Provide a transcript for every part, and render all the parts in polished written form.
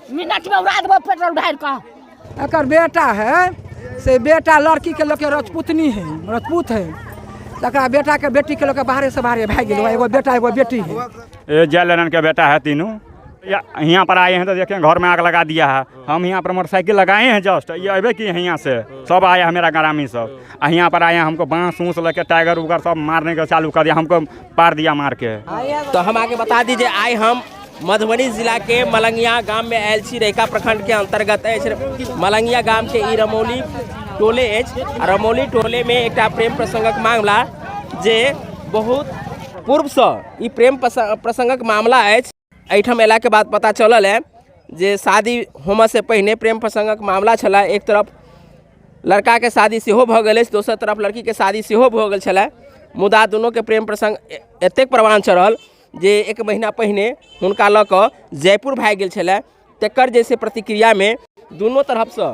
Minute में उड़ा देबो पेट्रोल ढार का। एकर बेटा है से बेटा लड़की के लोग राजपूतनी है, राजपूत है। तकरा बेटा के बेटी के लोग बाहर से बाहर भाग गए। एगो बेटा एगो बेटी है। ये जयललन के बेटा है तीनों। यहाँ पर आए हैं तो देखें घर में आग लगा दिया है। हम यहाँ पर मोटरसाइकिल लगाए हैं जस्ट, ये अबे किए हैं यहाँ से सब आया है मेरा ग्रामीण सब। यहाँ पर आए हमको बांस ऊँस लेके टाइगर उगर सब मारने का चालू कर दिया, हमको पार दिया मार के। तो हम आगे बता दीजिए, आए हम मधुबनी जिला के मलंगिया गांव में एलसी रेखा प्रखंड के अंतर्गत है। मलंगिया गांव के रमौली टोले रमौली टोले में एक प्रेम प्रसंगक मामला जे बहुत पूर्व से ई प्रेम प्रसंगक मामला है। एहिठाम अयला के बाद पता चलल है जे शादी होमय से पहले प्रेम प्रसंगक मामला छला। एक तरफ लड़का के शादी सेहो भऽ गेल अछि, दोसर तरफ लड़की के शादी सेहो भऽ गेल छलै। मुदा दुनू के प्रेम प्रसंग एतेक प्रवान चढ़ल जे 1 महीना पहिने हुनका लऽ कऽ जयपुर भागि गेल छलै। तकर जैसे प्रतिक्रिया में दुनू तरफ से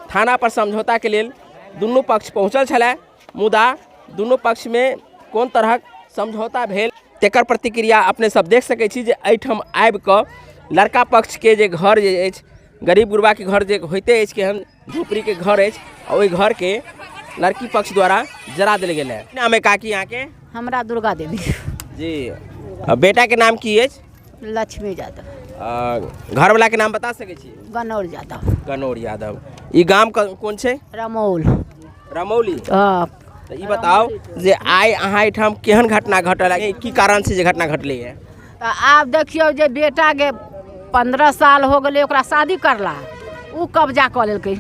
थाना पर समझौता के लेल दुनू पक्ष पहुँचल छलै। मुदा दुनू पक्ष में कोन तरहक समझौता भेल तेकर प्रतिक्रिया अपने सब देख सकै छी। जे एहिठाम आबि कऽ लड़का पक्ष के जे घर जे अछि, गरीब गुरबा के घर जे होइते अछि, केहन झोपड़ी के घर अछि, ओहि घर के लड़की पक्ष द्वारा जरा देल गेल है। नाम है काकी यहाँ के? हमरा दुर्गा देवी जी। बेटा के नाम की अछि? लक्ष्मी यादव। घर वाला के नाम बता सकै छी? गनौर यादव। गनौर यादव। ई गाम कौन छै? रमौल। रमौली। तो ये बताओ जे आइ अहाँ एहिठाम केहन घटना घटल है, की कारण से जे घटना घटलै है? आब देखियो जे बेटा के 15 साल हो गए ओकरा शादी करला, उ कब्जा कर लेलकै।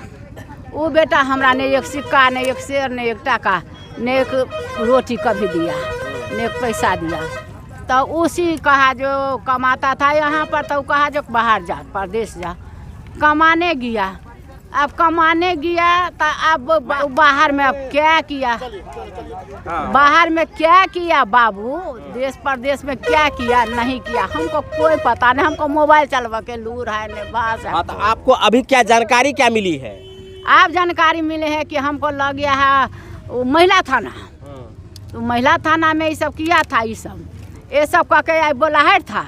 उ बेटा हमरा ने एक सिक्का, ने एक शेर, ने एक टाका, ने एक रोटी कभी दिया, ने एक पैसा दिया। तो उसी कहा जो कमाता था यहाँ पर, तो कहा जो बाहर जा, परदेश जा। कमाने गया, अब कमाने गया तो अब बाहर में अब क्या किया, बाहर में क्या किया बाबू, देश प्रदेश में क्या किया नहीं किया हमको कोई पता नहीं। हमको मोबाइल चलवा के लूर है ने बास है। तो आपको अभी क्या जानकारी क्या मिली है? आप जानकारी मिले है कि हमको लग गया है महिला थाना। तो महिला थाना में ये सब किया था, ये सब कह के आए बोलाहट था,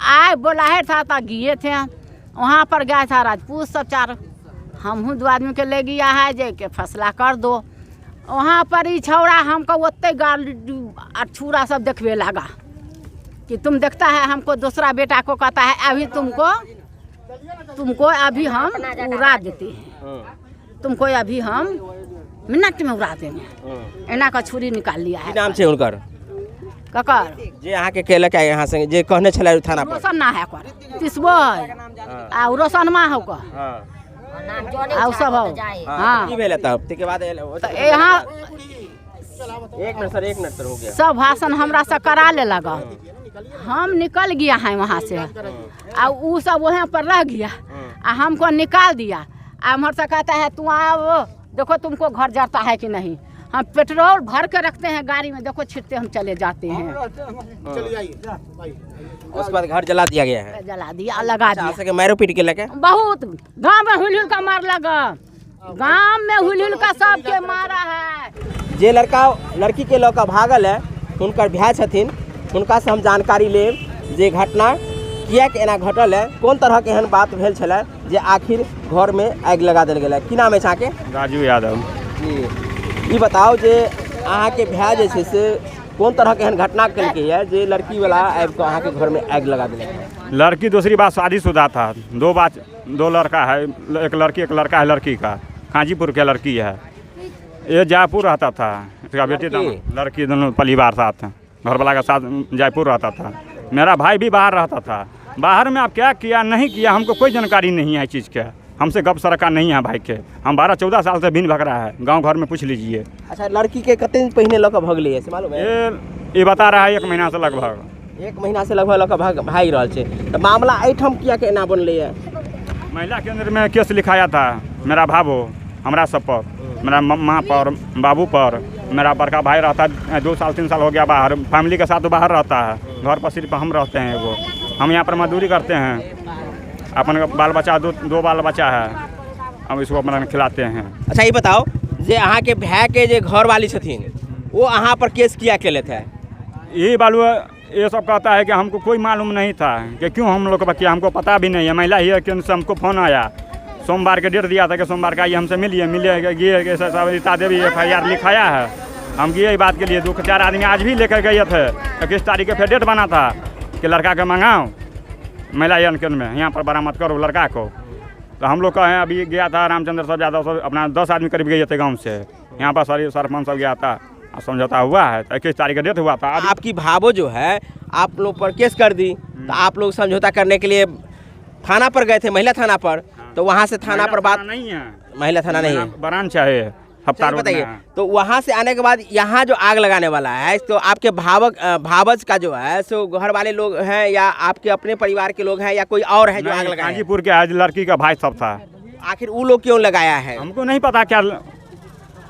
आए बोलाहट था तो गए थे वहाँ पर। गया था राजपूत सब चार, हम 2 आदमी के ले गया है जे के फैसला कर दो। वहाँ पर ही छौड़ा हमको ओते गाल छुरा सब देखने लगा कि तुम देखता है हमको दूसरा बेटा को कहता है अभी तुमको अभी हम उड़ा देते हैं, तुमको अभी हम मिनट में उड़ा देंगे। एना का छुरी निकाल लिया है। नाम छे उनकर? ककर जे अहाँ के केलक है यहाँ से जे कहने छले थाना पर? रोशन ना है कर तिसबो आ रोशनमा हो का आ सब हो। हां की भेल तब के बाद यहाँ 1 मिनट सर हो गया। सब भाषण हमरा से करा ले लगा, हम निकल गया है वहाँ से आ वो सब वहाँ पर रह गया आ हमको निकाल दिया। हमर से कहता है तू आओ देखो तुमको घर जाता है कि नहीं। हम पेट्रोल भर के रखते हैं गाड़ी में, देखो छिड़ते हम चले जाते हैं। उस पर घर जला दिया गया है? जला दिया, लगा दिया। के मारो पीट के लगे बहुत गांव में हुल का मार लगा, गांव में हुल का सबके मारा है। जे लड़का लड़की के लौका भागल है उनकर भाई छथिन, उनका से हम जानकारी लेब जे घटना किया के एना घटल है, कोन तरह के एहन बात भेल छलै जे आखिर घर में आग लगा देल गेल है। की नाम है अहाँ के? राजू यादव जी। ई बताओ जे अहाँ के भाई जे छै से कोन तरह के एहन घटना केलकै है जे लड़की वाला आबि कऽ अहाँ के घर में आग लगा देलक? लड़की दूसरी बात शादीशुदा था, 2 लड़का है, एक लड़की एक लड़का है। लड़की का काजीपुर के लड़की है, ये जयपुर रहता था, इसका बेटी लड़की दोनों परिवार साथ घर वाला के साथ जयपुर रहता था। मेरा भाई भी बाहर रहता था। बाहर में आप क्या किया नहीं किया हमको कोई जानकारी नहीं है चीज़ का, हमसे गप सरका नहीं है भाई के। हम 12-14 साल से बिन भग रहा है, गांव घर में पूछ लीजिए। अच्छा, लड़की के कते दिन पहले लऽ कऽ भगलै से मालूम है? ये बता रहा है 1 महीना से लगभग। 1 महीना से लगभग लऽ कऽ भाग रहल छै। तो मामला एहिठाम किया के एना बनलै है? महिला केंद्र में केस लिखाया था मेरा भावो हमरा सब पर, मेरा माँ पर, बाबू पर। मेरा बड़का भाई रहता है 2 साल 3 साल हो गया बाहर, फैमिली के साथ बाहर रहता है। घर पर सिर्फ हम रहते हैं। वो हम यहाँ पर मजदूरी करते हैं, अपन बाल बच्चा 2 बाल बच्चा है, हम इसको अपना खिलाते हैं। अच्छा, ये बताओ जे अहाँ के भाई के जे घर वाली छथिन वो यहाँ पर केस किया अकेले थे? यही बालू ये सब कहता है कि हमको कोई मालूम नहीं था कि क्यों हम लोग को किया, हमको पता भी नहीं है। महिला ही है कि उनसे हमको फ़ोन आया, सोमवार के डेट दिया था कि सोमवार का ये हमसे मिलिए गए सब रीता देवी FIR लिखाया है। हम गए बात के लिए 2-4 आदमी आज भी लेकर गए थे। 21 तारीख के फिर डेट बना था कि लड़का के मंगाओ महिला यंत्र में यहाँ पर बरामद करो लड़का को। तो हम लोग कहें अभी गया था रामचंद्र सब यादव सब अपना 10 आदमी करीब गए थे गाँव से, यहाँ पर सरपंच सब गया था, समझौता हुआ है। 21 तारीख का डेट हुआ था। आपकी भावो जो है आप लोग पर केस कर दी, तो आप लोग समझौता करने के लिए थाना पर गए थे, महिला थाना पर। तो वहाँ से थाना पर बात नहीं है, महिला थाना नहीं है, बरान चाहिए हफ्ता। बताइए, तो वहाँ से आने के बाद यहाँ जो आग लगाने वाला है, तो आपके भावज का जो है सो घर वाले लोग हैं या आपके अपने परिवार के लोग हैं या कोई और है जो आग लगाया? गाजीपुर के आज लड़की का भाई सब था। आखिर वो लोग क्यों लगाया है? हमको नहीं पता क्या।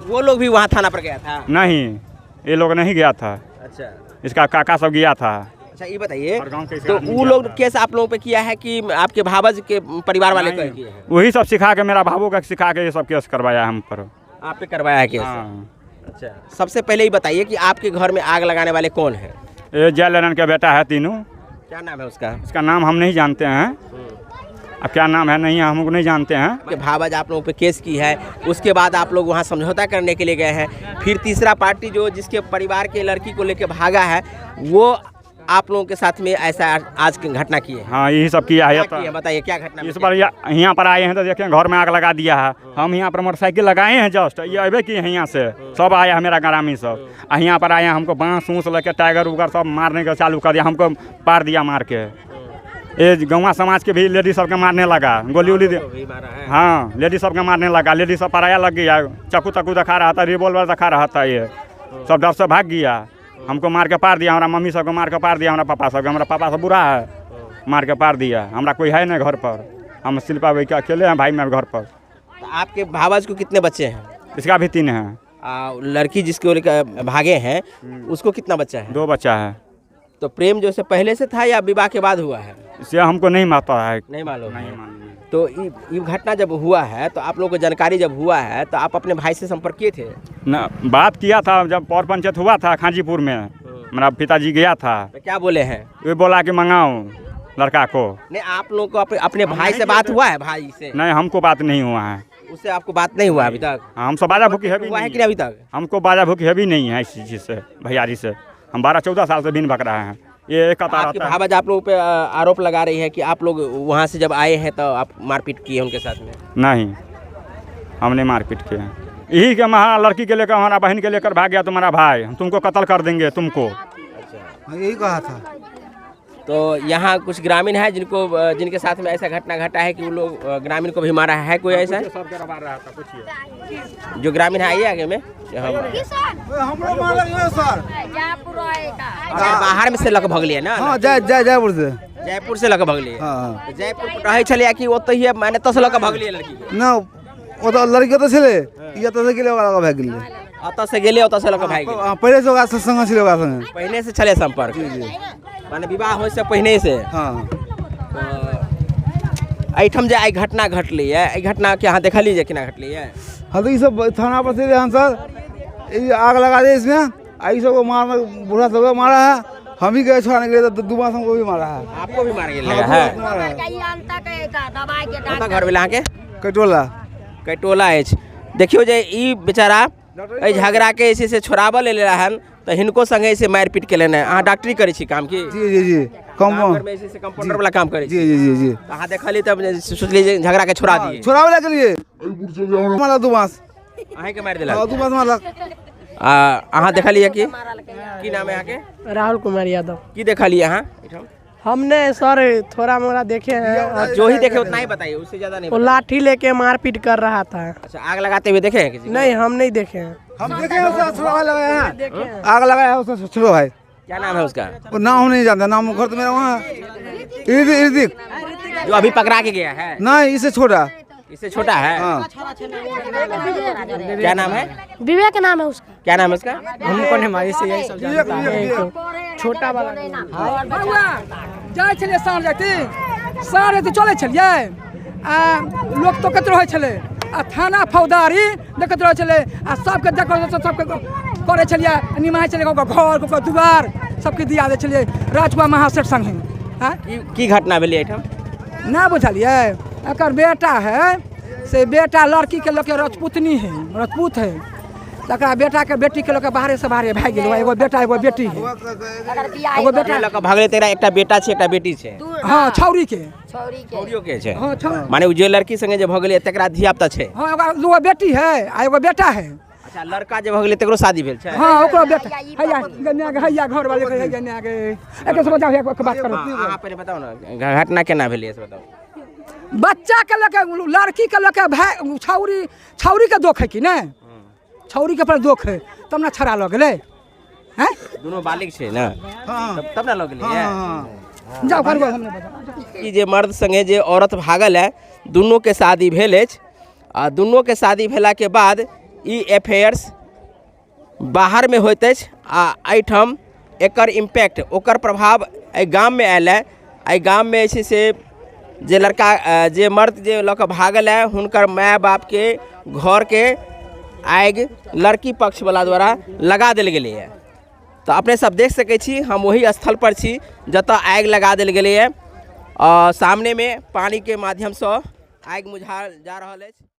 वो लोग भी वहाँ थाना पर गया था? नहीं, ये लोग नहीं गया था। अच्छा, इसका काका सब गया था। अच्छा ये बताइए, तो वो लोग केस आप लोगों पे किया है कि आपके भावज के परिवार वाले को किए हैं? वही सब सिखा के, मेरा भावों का सिखा के ये सब केस करवाया हम पर। आप पे करवाया है केस? अच्छा, सबसे पहले ये बताइए कि आपके घर में आग लगाने वाले कौन है? ये जयललन का बेटा है तीनों। क्या नाम है उसका? इसका नाम हम नहीं जानते हैं, अब क्या नाम है नहीं हम नहीं जानते हैं। कि भावज आप लोगों पे केस की है, उसके बाद आप लोग वहाँ समझौता करने के लिए गए हैं, फिर तीसरा पार्टी जो जिसके परिवार के लड़की को लेकर भागा है वो आप लोगों के साथ में ऐसा आज की घटना की है? हाँ, यही सब किया है। तो बताइए क्या घटना? इस बार यहाँ पर आए हैं तो देखें घर में आग लगा दिया है। हम यहाँ पर मोटरसाइकिल लगाए हैं, जस्ट ये अबे किए हैं यहाँ से, सब आया है मेरा ग्रामीण सब। यहाँ पर आए हैं, हमको बांस ऊँस लेके टाइगर उगर सब मारने का चालू कर दिया, हमको पार दिया मार के। ये गौवा समाज के भी लेडीज सबके मारने लगा, गोली उली हाँ लेडीज सबके मारने लगा। लेडीज सब पराया लग गया, चाकू ताकू दिखा रहा था, रिवॉल्वर दिखा रहा था, ये सब डर से भाग गया। हमको मार के पार दिया, हमारा मम्मी सबको मार के पार दिया, हमारा पापा सबके। हमारा पापा सब बुरा है, मार के पार दिया। हमारा कोई है नहीं घर पर, हम शिल्पा भाई के अकेले हैं भाई में घर पर। तो आपके भावज को कितने बच्चे हैं? इसका भी 3 है। लड़की जिसको भागे हैं उसको कितना बच्चा है? 2 बच्चा है। तो प्रेम जो से पहले से था या विवाह के बाद हुआ है? इसे हमको नहीं पता है, नहीं मालूम। तो ये घटना जब हुआ है तो आप लोगों को जानकारी जब हुआ है तो आप अपने भाई से संपर्क किए थे? न बात किया था जब पौर पंचायत हुआ था खाजीपुर में, मेरा पिताजी गया था। तो क्या बोले हैं? वे बोला कि मंगाओ लड़का को। नहीं, आप लोगों को अपने भाई से बात हुआ है? भाई से नहीं, हमको बात नहीं हुआ है। उससे आपको बात नहीं हुआ अभी तक? हम सब बाजा भूखी है हुआ है कि नहीं अभी तक? हमको बाजा भूखी है भी नहीं है इस चीज़ से, भैयारी से। हम 12-14 साल से बिन बक रहे हैं। ये एक आपकी भावज आप लोगों पे आरोप लगा रही है कि आप लोग वहाँ से जब आए हैं तो आप मारपीट किए उनके साथ में? नहीं, हमने मारपीट किया। यही के हमारा लड़की के लेकर, हमारा बहन के लेकर भाग गया तुम्हारा भाई, हम तुमको कत्ल कर देंगे तुमको। अच्छा, यही कहा था। तो यहाँ कुछ ग्रामीण है जिनके साथ में ऐसा घटना घटा है कि वो लोग ग्रामीण को भी मारा है? कोई ऐसा है जो ग्रामीण है? आइए आगे में। बाहर में से लग भग लिए ना? हाँ, जयपुर से। जयपुर से लग भग लिए? हाँ, जयपुर रहे चले कि वो तो ही मैंने तो से लग भग लिए लड़की ना, वो तो लड़की तो छे ये तो से गेले लगा भाग गेले, अत से गेले अत से लग भाग गेले। पहले से ओकरा संग छले, ओकरा संग पहले से चले संपर्क? माने विवाह हो से पहले से? हाँ। एठम जे आई घटना घटली है, ई घटना के अहाँ देखली जे केना घटली है? हाँ, तो ये सब थाना पर से हम सर ये आग लगा दे इसमें, आई सब को मारना, बूढ़ा सबको मारा है। हम ही गए छुड़ाने के लिए तो दुबा हमको भी मारा है। आपको भी मार गया है? घर वाला के कटोला अछि। देखियो जे ई बेचारा ए झगड़ा के ऐसे से छोड़ाबऽ ले रहन तो हिनको संगे ऐसे मारपीट के लेने। अहाँ डॉक्टरी करै छी काम की? जी कंपाउंडर में ऐसे से कंपाउंडर वाला काम करै छी? जी। अहाँ देखली तब सोचली जे झगड़ा के छोड़ा दिए? छोड़ावे के लिए मारा दुबास, अहाँ के मार देलक? दुबास मारलक। अहाँ देखलिए की नाम है अहाँ के? राहुल कुमार यादव। की देखलिए अहाँ? हमने सर थोड़ा मोड़ा देखे हैं, जो ही देखे उतना ही बताइए, उससे ज्यादा नहीं। वो लाठी लेके मारपीट कर रहा था। अच्छा, आग लगाते हुए देखे हैं किसी को? नहीं, हम नहीं देखे हैं। हम देखे हैं उसका छोड़ा लगाया है, आग लगाया है उसका छोड़ा भाई। क्या नाम है उसका? वो नाम हम नहीं जानते, नाम घर तो मेरा वहाँ इर्दिक जो अभी पकड़ा के गया है? नहीं, इससे छोटा। इससे छोटा है? हाँ। क्या नाम है? विवेक नाम है उसका। क्या नाम है उसका? हमको नहीं मारी से यही सब जानता है। छोटा वाला जाए छलिए साँझ राति चले छलिए, लोग तो कत रहे छले, थाना फौदारी देखत रहे छले, सबके देखो सबके करे छलिए निमाय चले घर दुआर सबके दिया दे छलिए राजकुमार महासेठ संगे। हाँ की घटना भेलै एहिठाम? ना बुझलिए एकर बेटा है से बेटा लड़की के लोग राजपूतनी है राजपूत है तकरा बेटा के बेटी के लोग बाहरे से बाहरे भाग गेल। एगो बेटा एगो बेटी है एगो बेटा लड़का भागले तेरा एकटा बेटा छै एकटा बेटी छै। हाँ छौरी के छौरियो के छै हाँ माने उ जे लड़की संगे जे भगले तकरा धियापुता छै। हाँ एगो बेटी है आ एगो बेटा है। अच्छा लड़का जे भगले तकरो शादी भेल छै। हाँ ओकरो बेटा हैया घर वाले हैया आगे एक से बताओ एक बात करो। अहाँ पहले बताओ ना घटना केना भेलै से बताओ। बच्चा के लके लड़की के लके भाई छौरी के दोख है कि ने छौरी के पर दोख है तब ना छड़ा लग गेलै। हैं दोनों बालिग छै ना तब ना लग गेलै। जाओ कर हमने बता ई जे मर्द संगे जे औरत भागल है दुनू के शादी भेल अछि आ दुनू के शादी भेला के बाद ई अफेयर्स बाहर में होइत अछि आ एहिठाम एकर इम्पैक्ट ओकर प्रभाव एहि गाम में आयल है। एहि गाम में छै से जे लड़का जे मर्द जे लऽ कऽ भागल है हुनकर माय बाप के घर के आगि लड़की पक्ष वाला द्वारा लगा देल गेलै है। तो अपने सब देख सकै छी हम वही स्थल पर छी जतऽ आगि लगा देल गेलै है। सामने में पानी के माध्यम से आगि बुझायल जा रहल अछि।